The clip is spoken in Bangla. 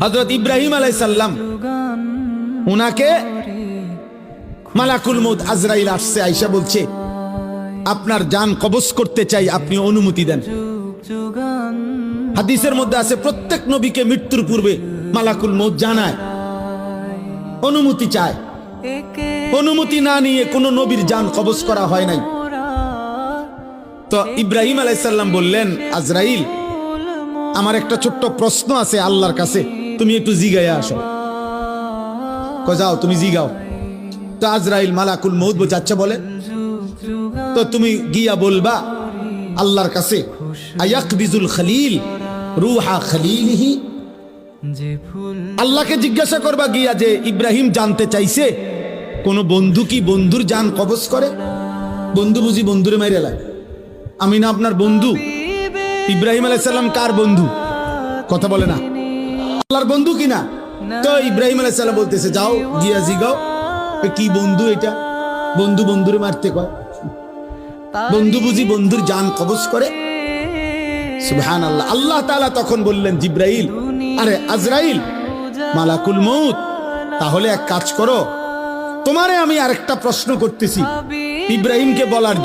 হযরত ইব্রাহিম আলাইহিস সালাম উনাকে মালাকুল মউত আজরাইল আসছে, আয়েশা বলছে আপনার জান কবজ করতে চাই, আপনি অনুমতি দেন। হাদিসের মধ্যে আছে প্রত্যেক নবীকে মৃত্যুর পূর্বে মালাকুল মউত জানায়, অনুমতি চায়। অনুমতি না নিয়ে কোনো নবীর জান কবজ করা হয় নাই। তো ইব্রাহিম আলাইহিস সালাম বললেন, আজরাইল আমার একটা ছোট্ট প্রশ্ন আছে আল্লাহর কাছে, তুমি একটু জিগাইয়া আসো। যাও তুমি জিগাও। তো আজরাইল মালাকুল মউত বলছে আচ্ছা বলে। তো তুমি গিয়া বলবা আল্লাহর কাছে, আয়াকবিজুল খলিল রূহা খলিলিহি, আল্লাহকে জিজ্ঞাসা করবা গিয়া যে ইব্রাহিম জানতে চাইছে কোন বন্ধু কি বন্ধুর জান কবজ করে? বন্ধু বুঝি বন্ধুরে মাইরে লাগে? আমি না আপনার বন্ধু? ইব্রাহিম আলাইহিস সালাম কার বন্ধু? কথা বলে না, আল্লাহর বন্ধু কিনা? তো ইব্রাহিম আলাইহিস সালাম বলতেছে যাও গিয়া জিগাও কি বন্ধু এটা, বন্ধু বন্ধুরে মারতে কয়? বন্ধু বুঝি বন্ধুর জান কবজ করে? সুবহানাল্লাহ। আল্লাহ তাআলা তখন বললেন জিব্রাইল, আরে আজরাইল মালাকুল মউত, তাহলে এক কাজ করো, তোমারে আমি আরেকটা প্রশ্ন করতেছি, ইব্রাহিমকে বলার